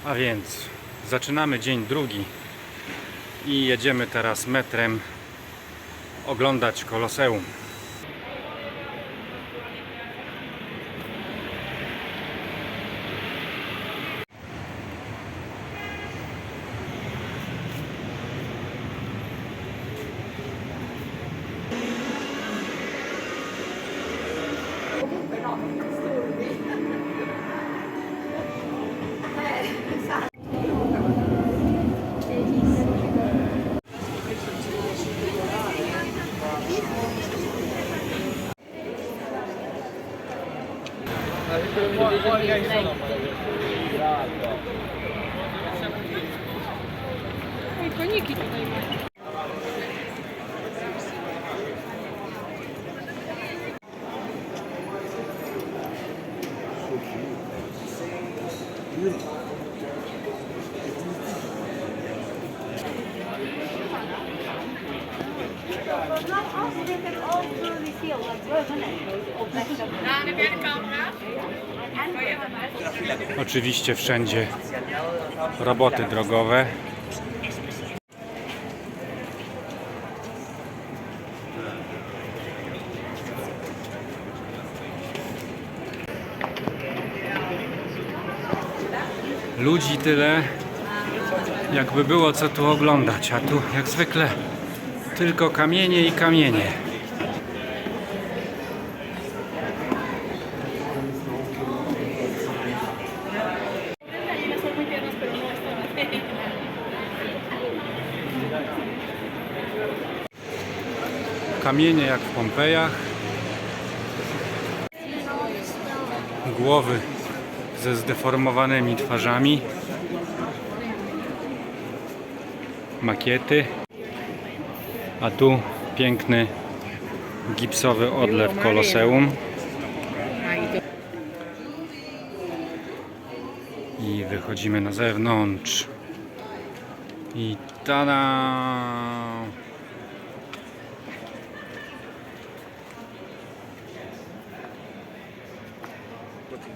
A więc zaczynamy dzień drugi i jedziemy teraz metrem oglądać Koloseum. Oj, koniki tutaj mają. Oczywiście wszędzie roboty drogowe. Ludzi tyle, jakby było co tu oglądać, a tu jak zwykle tylko kamienie i kamienie. Kamienie jak w Pompejach, głowy ze zdeformowanymi twarzami, makiety, a tu piękny gipsowy odlew Koloseum i wychodzimy na zewnątrz i tada!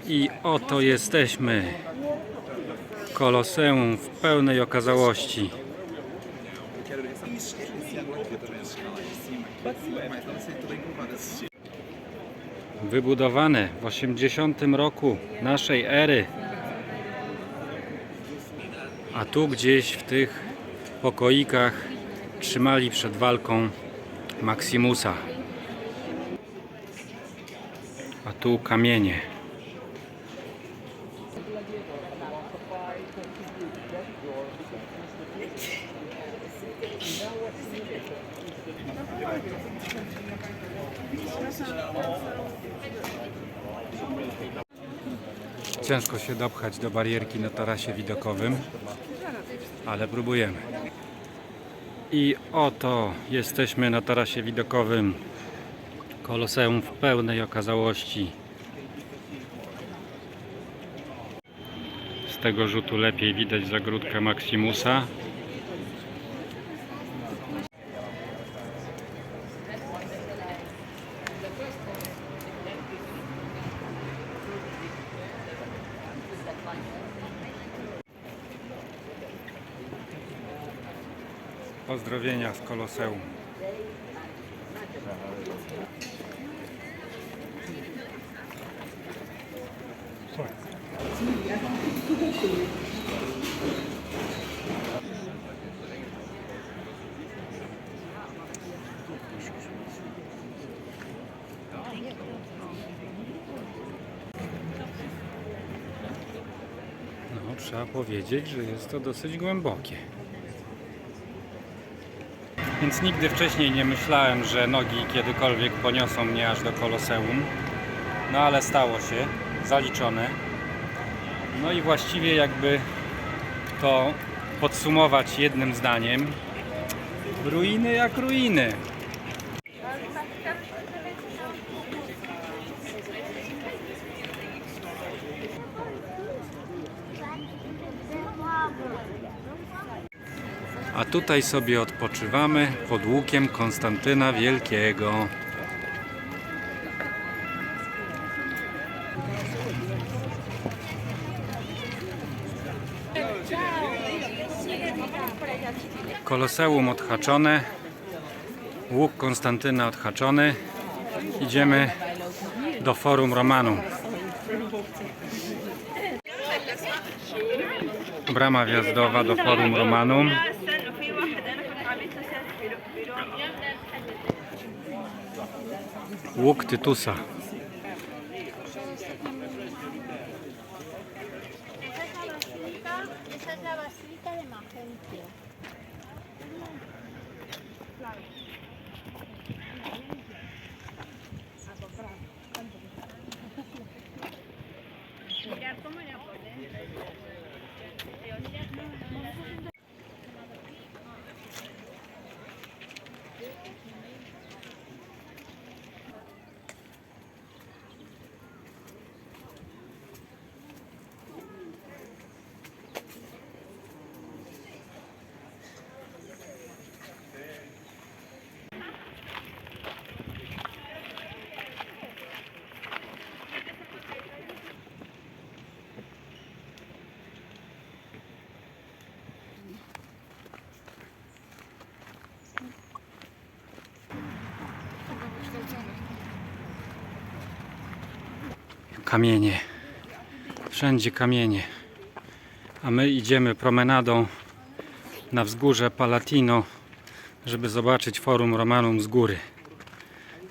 I oto jesteśmy. Koloseum w pełnej okazałości. Wybudowane w 80 roku naszej ery. A tu gdzieś w tych pokoikach trzymali przed walką Maximusa. A tu kamienie. Ciężko się dopchać do barierki na tarasie widokowym, ale próbujemy. I oto jesteśmy na tarasie widokowym. Koloseum w pełnej okazałości. Z tego rzutu lepiej widać zagródkę Maximusa. Pozdrowienia z Koloseum. No, trzeba powiedzieć, że jest to dosyć głębokie. Więc nigdy wcześniej nie myślałem, że nogi kiedykolwiek poniosą mnie aż do Koloseum. No ale stało się, zaliczone. No i właściwie jakby to podsumować jednym zdaniem. Ruiny jak ruiny. A tutaj sobie odpoczywamy pod łukiem Konstantyna Wielkiego. Koloseum odhaczone, łuk Konstantyna odhaczony. Idziemy do Forum Romanum. Brama wjazdowa do Forum Romanum. Łuk Tytusa. Esa es la basílica de Magencio. Kamienie. Wszędzie kamienie. A my idziemy promenadą na wzgórze Palatino, żeby zobaczyć Forum Romanum z góry.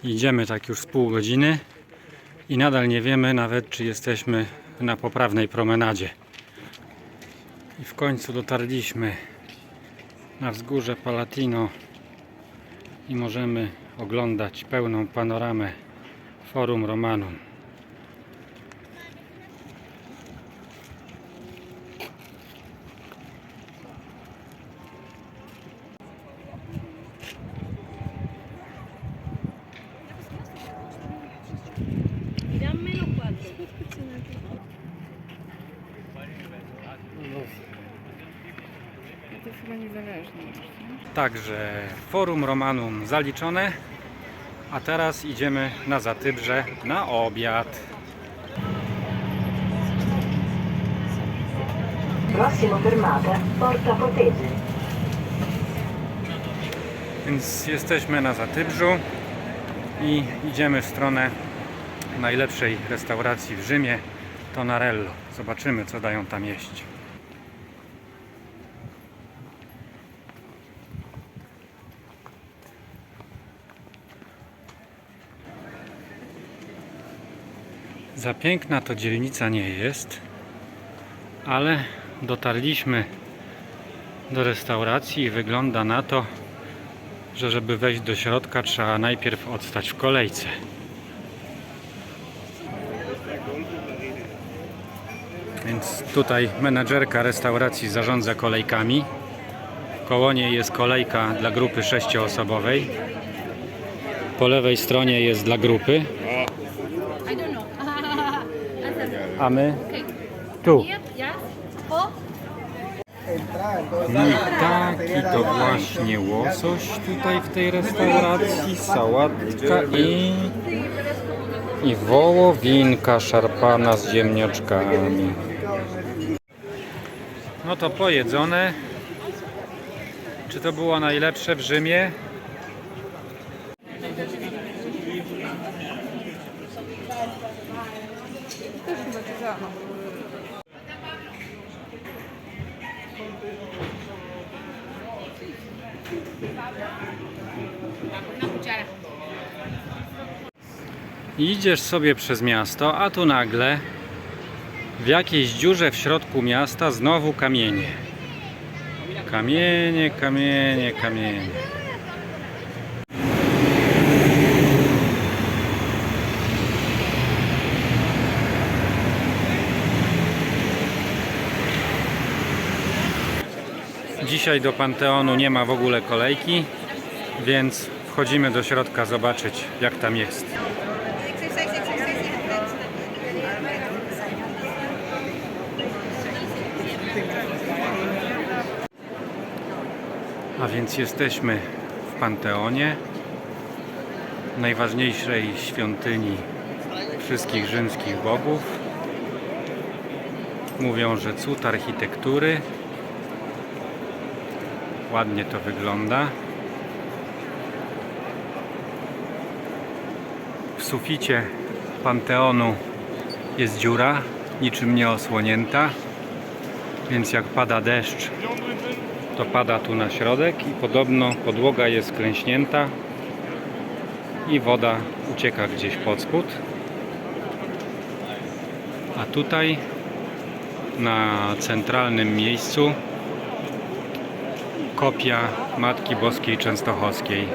Idziemy tak już z pół godziny i nadal nie wiemy nawet, czy jesteśmy na poprawnej promenadzie. I w końcu dotarliśmy na wzgórze Palatino i możemy oglądać pełną panoramę Forum Romanum. To jest chyba niezależne. Także Forum Romanum zaliczone, a teraz idziemy na Zatybrze na obiad. Prossima fermata, Porta Potese. Więc jesteśmy na Zatybrzu i idziemy w stronę najlepszej restauracji w Rzymie, Tonarello. Zobaczymy, co dają tam jeść. Za piękna to dzielnica nie jest, ale dotarliśmy do restauracji i wygląda na to, że żeby wejść do środka, trzeba najpierw odstać w kolejce. Więc tutaj menadżerka restauracji zarządza kolejkami. Koło niej jest kolejka dla grupy 6-osobowej. Po lewej stronie jest dla grupy. I don't know. A my tu. No i taki to właśnie łosoś tutaj w tej restauracji, sałatka i wołowinka szarpana z ziemniaczkami. No to pojedzone. Czy to było najlepsze w Rzymie? Też chyba to samo. Idziesz sobie przez miasto, a tu nagle w jakiejś dziurze w środku miasta znowu kamienie. Kamienie, kamienie, kamienie. Dzisiaj do Panteonu nie ma w ogóle kolejki, więc wchodzimy do środka zobaczyć, jak tam jest. A więc jesteśmy w Panteonie, najważniejszej świątyni wszystkich rzymskich bogów. Mówią, że cud architektury. Ładnie to wygląda. W suficie Panteonu jest dziura, niczym nieosłonięta, więc jak pada deszcz, to pada tu na środek i podobno podłoga jest klęśnięta i woda ucieka gdzieś pod spód. A tutaj na centralnym miejscu kopia Matki Boskiej Częstochowskiej.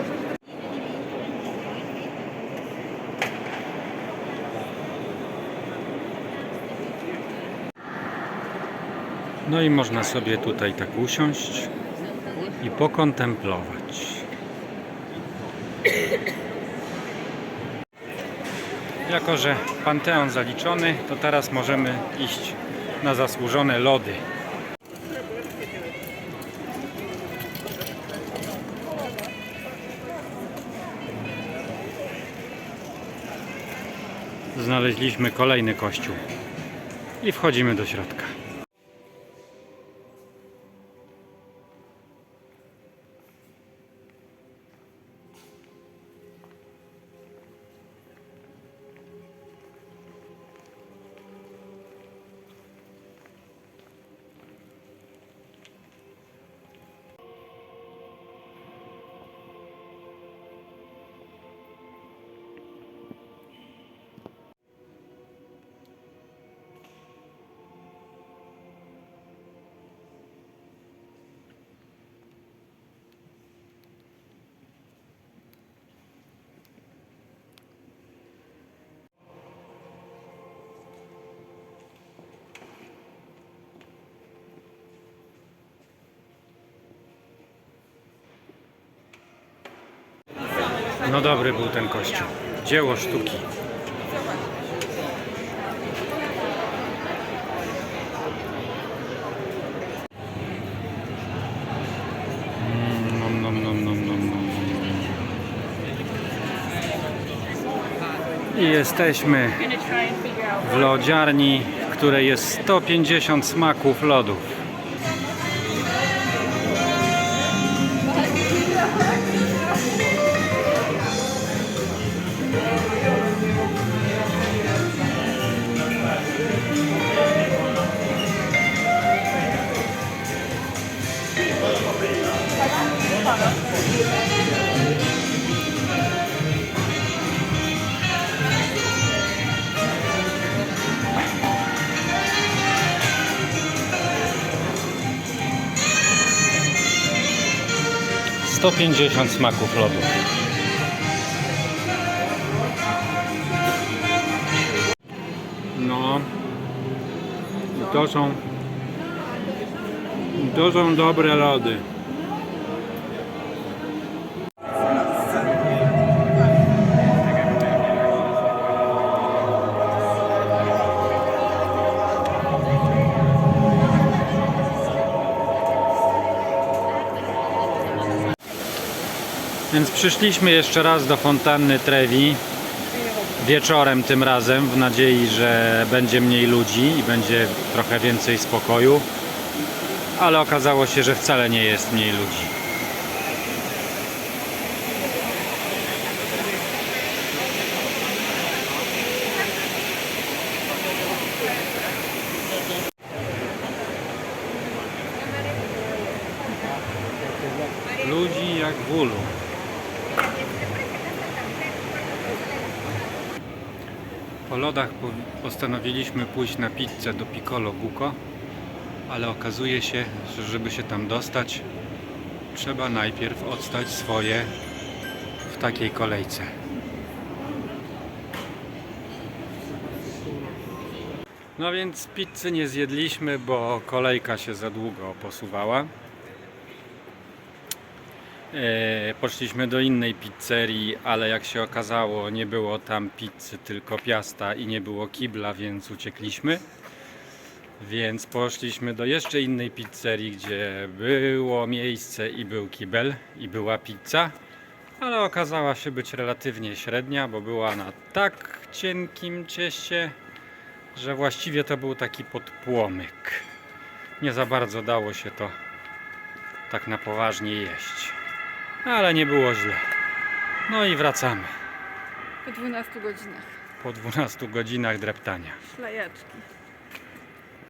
No i można sobie tutaj tak usiąść i pokontemplować. Jako że Panteon zaliczony, to teraz możemy iść na zasłużone lody. Znaleźliśmy kolejny kościół i wchodzimy do środka. No dobry był ten kościół. Dzieło sztuki. I jesteśmy w lodziarni, w której jest 150 smaków lodów. Sto 150 smaków lodów. No, to są dobre lody. Więc przyszliśmy jeszcze raz do fontanny Trevi, wieczorem tym razem, w nadziei, że będzie mniej ludzi i będzie trochę więcej spokoju, ale okazało się, że wcale nie jest mniej ludzi. Ludzi jak w ulu. Po lodach postanowiliśmy pójść na pizzę do Piccolo Buco, ale okazuje się, że żeby się tam dostać, trzeba najpierw odstać swoje w takiej kolejce. No więc pizzy nie zjedliśmy, bo kolejka się za długo posuwała. Poszliśmy do innej pizzerii, ale jak się okazało, nie było tam pizzy, tylko piasta i nie było kibla, więc uciekliśmy. Więc poszliśmy do jeszcze innej pizzerii, gdzie było miejsce i był kibel i była pizza, ale okazała się być relatywnie średnia, bo była na tak cienkim cieście, że właściwie to był taki podpłomyk. Nie za bardzo dało się to tak na poważnie jeść. Ale nie było źle. No i wracamy Po 12 godzinach. po 12 godzinach dreptania. Szlajaczki.